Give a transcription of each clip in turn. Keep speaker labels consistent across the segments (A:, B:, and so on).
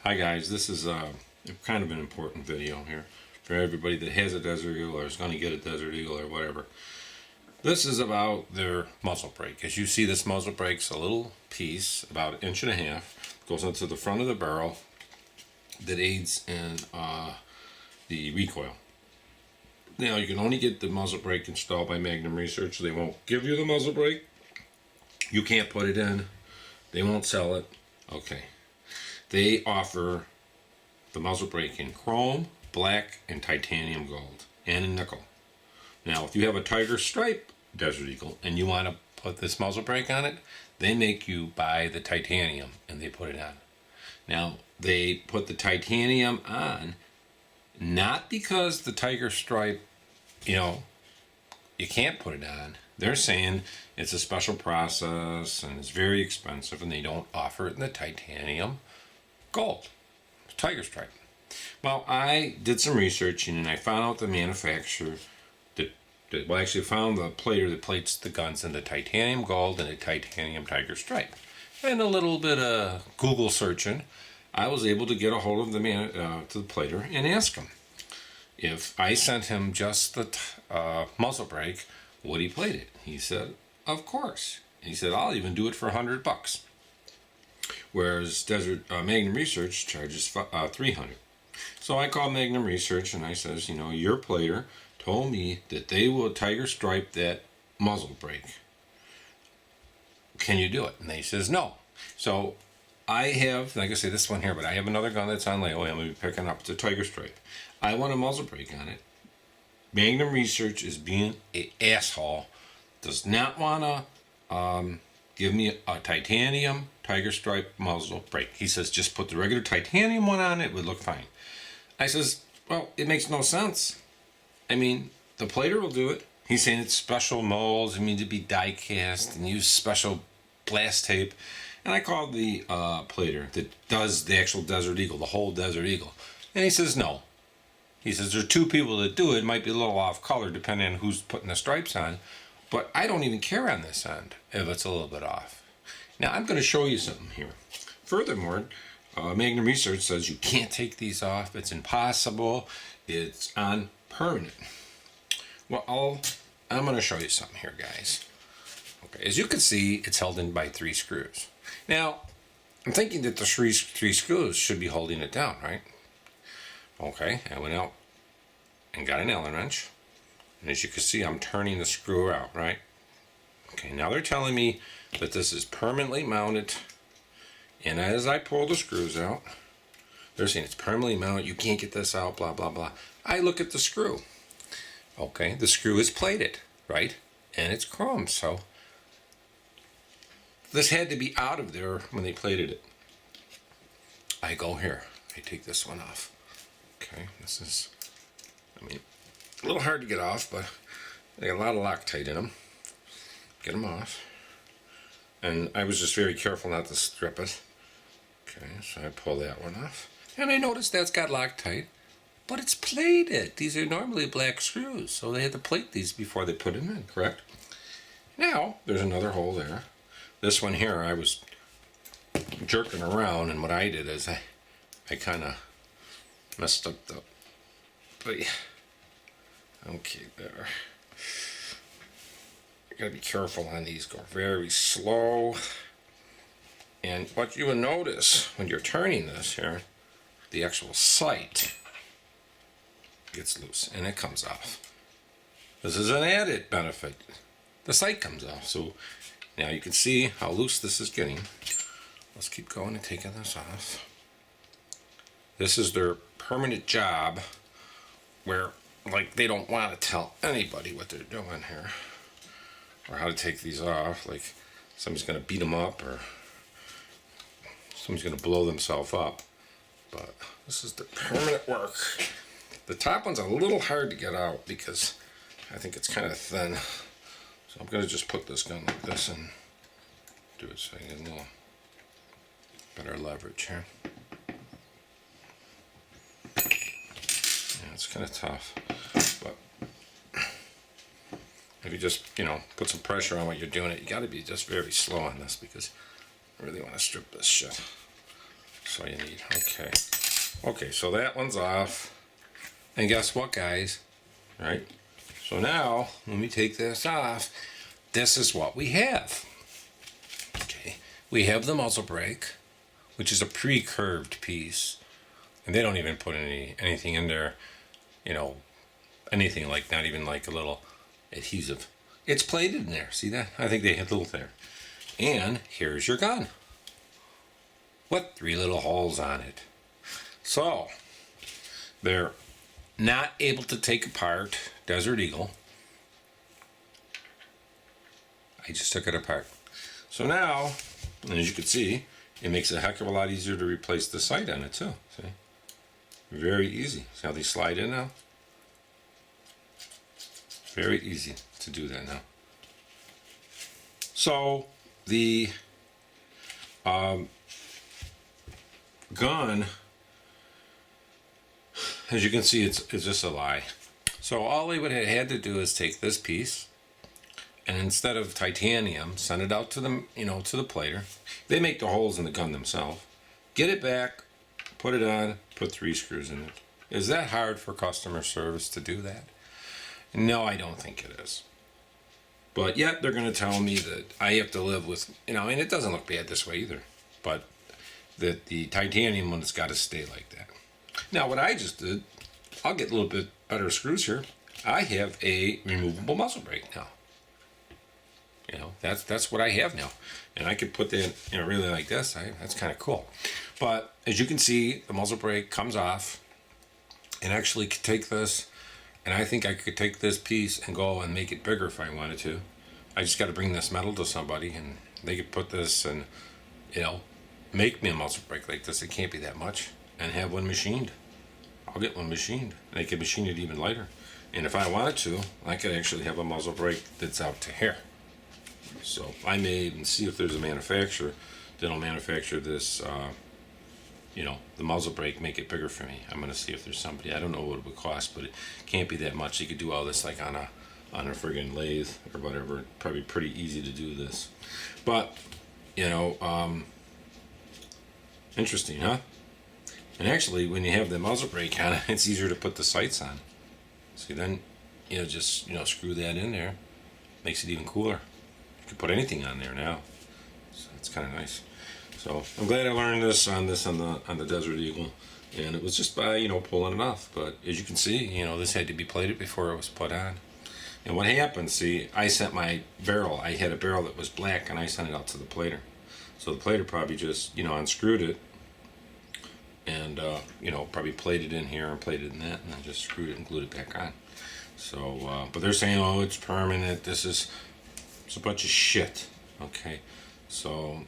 A: Hi guys, this is kind of an important video here for everybody that has a Desert Eagle or is going to get a Desert Eagle or whatever. This is about their muzzle brake. As you see, this muzzle brake's a little piece, about 1.5 inches, goes into the front of the barrel that aids in the recoil. Now, you can only get the muzzle brake installed by Magnum Research. They won't give you the muzzle brake. You can't put it in. They won't sell it. Okay. They offer the muzzle brake in chrome, black, and titanium gold, and in nickel. Now, if you have a Tiger Stripe Desert Eagle and you want to put this muzzle brake on it, they make you buy the titanium and they put it on. Now, they put the titanium on not because the Tiger Stripe, you can't put it on. They're saying it's a special process and it's very expensive and they don't offer it in the titanium gold, Tiger Stripe. Well, I did some researching and I found out the manufacturer actually found the plater that plates the guns in the titanium gold and the titanium Tiger Stripe. And a little bit of Google searching, I was able to get a hold of the to the plater and ask him if I sent him just the muzzle brake, would he plate it? He said, of course. He said, I'll even do it for $100. Whereas Magnum Research charges $300. So I called Magnum Research and I says, your plater told me that they will Tiger Stripe that muzzle brake. Can you do it? And they says no. So I have, like I say, this one here, but I have another gun that's on layaway. I'm going to be picking up. It's a Tiger Stripe. I want a muzzle brake on it. Magnum Research is being an asshole. Does not want to give me a titanium Tiger Stripe muzzle brake. He says just put the regular titanium one on, it would look fine. I says, well, it makes no sense. I mean, the plater will do it. He's saying it's special molds, it means to be die cast and use special blast tape. And I called the plater that does the actual Desert Eagle, the whole Desert Eagle. And he says no. He says there's two people that do it. It might be a little off color depending on who's putting the stripes on. But I don't even care on this end if it's a little bit off. Now I'm going to show you something here. Furthermore, Magnum Research says you can't take these off. It's impossible. It's on permanent. Well, I'm going to show you something here, guys. Okay, as you can see, it's held in by 3 screws. Now, I'm thinking that the three screws should be holding it down, right? Okay, I went out and got an Allen wrench. And as you can see, I'm turning the screw out, right? Okay, now they're telling me that this is permanently mounted. And as I pull the screws out, they're saying it's permanently mounted. You can't get this out, blah, blah, blah. I look at the screw. Okay, the screw is plated, right? And it's chrome, so this had to be out of there when they plated it. I go here. I take this one off. Okay, this is, a little hard to get off, but they got a lot of Loctite in them. Get them off. And I was just very careful not to strip it. Okay, so I pull that one off. And I noticed that's got Loctite, but it's plated. These are normally black screws, so they had to plate these before they put them in, correct? Now, there's another hole there. This one here, I was jerking around, and what I did is I kind of messed up the... Okay, there. You gotta be careful on these. Go very slow. And what you will notice when you're turning this here, the actual sight gets loose and it comes off. This is an added benefit. The sight comes off. So now you can see how loose this is getting. Let's keep going and taking this off. This is their permanent job where, like, they don't want to tell anybody what they're doing here or how to take these off. Like, somebody's going to beat them up or somebody's going to blow themselves up. But this is the permanent work. The top one's a little hard to get out because I think it's kind of thin. So I'm going to just put this gun like this and do it so I get a little better leverage here. Yeah, it's kind of tough. But if you just, put some pressure on what you're doing, you got to be just very slow on this because I really want to strip this shit. That's all you need. Okay. Okay, so that one's off. And guess what, guys? Right? So now, when we take this off, this is what we have. Okay. We have the muzzle brake, which is a pre-curved piece. And they don't even put anything in there, you know, anything like, not even like a little adhesive. It's plated in there. See that? I think they had little there. And here's your gun. What? 3 little holes on it. So, they're not able to take apart Desert Eagle. I just took it apart. So now, as you can see, it makes it a heck of a lot easier to replace the sight on it too. See? Very easy. See how they slide in now? Very easy to do that now. So the gun, as you can see, it's just a lie. So all they would have had to do is take this piece, and instead of titanium, send it out to them, to the plater. They make the holes in the gun themselves. Get it back, put it on, put 3 screws in it. Is that hard for customer service to do that? No, I don't think it is. But yet they're going to tell me that I have to live with, and it doesn't look bad this way either, but that the titanium one has got to stay like that. Now what I just did, I'll get a little bit better screws here. I have a removable muzzle brake now. That's what I have now. And I could put that, really like this. That's kind of cool. But as you can see, the muzzle brake comes off, and actually could take this, and I think I could take this piece and go and make it bigger if I wanted to. I just got to bring this metal to somebody, and they could put this and, make me a muzzle brake like this. It can't be that much, and have one machined. I'll get one machined. They can machine it even lighter. And if I wanted to, I could actually have a muzzle brake that's out to here. So I may even see if there's a manufacturer that'll manufacture this, the muzzle brake, make it bigger for me. I'm going to see if there's somebody. I don't know what it would cost, but it can't be that much. You could do all this like on a friggin' lathe or whatever. It'd probably pretty easy to do this. But, interesting, huh? And actually, when you have the muzzle brake on, it's easier to put the sights on. See, then, just, screw that in there. Makes it even cooler. You can put anything on there now. So it's kind of nice. So I'm glad I learned this on the Desert Eagle, and it was just by pulling it off. But as you can see, this had to be plated before it was put on. And what happened? See, I sent my barrel. I had a barrel that was black, and I sent it out to the plater. So the plater probably just unscrewed it, and probably plated in here and plated in that, and then just screwed it and glued it back on. So, but they're saying, oh, it's permanent. It's a bunch of shit. Okay, so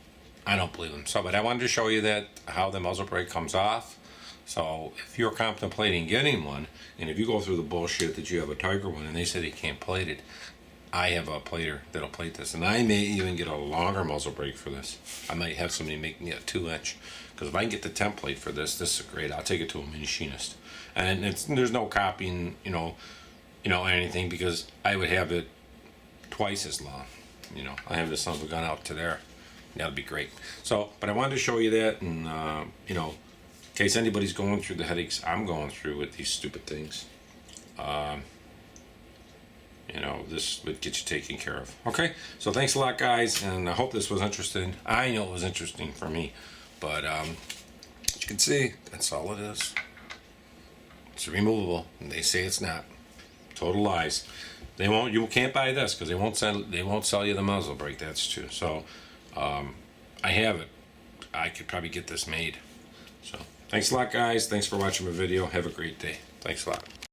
A: I don't believe them. So, but I wanted to show you that how the muzzle brake comes off. So if you're contemplating getting one, and if you go through the bullshit that you have a Tiger one and they said you can't plate it, I have a plater that'll plate this, and I may even get a longer muzzle brake for this. I might have somebody make me a 2-inch, because if I can get the template for this is great. I'll take it to a machinist, and there's no copying, anything, because I would have it twice as long. I have this son of a gun out to there. That'd be great. So, but I wanted to show you that, and in case anybody's going through the headaches I'm going through with these stupid things, this would get you taken care of. Okay, so thanks a lot, guys, and I hope this was interesting. I know it was interesting for me, but as you can see, that's all it is. It's removable, and they say it's not. Total lies. They won't. You can't buy this because they won't sell you the muzzle brake. That's true. So I have it. I could probably get this made. So thanks a lot, guys. Thanks for watching my video. Have a great day. Thanks a lot.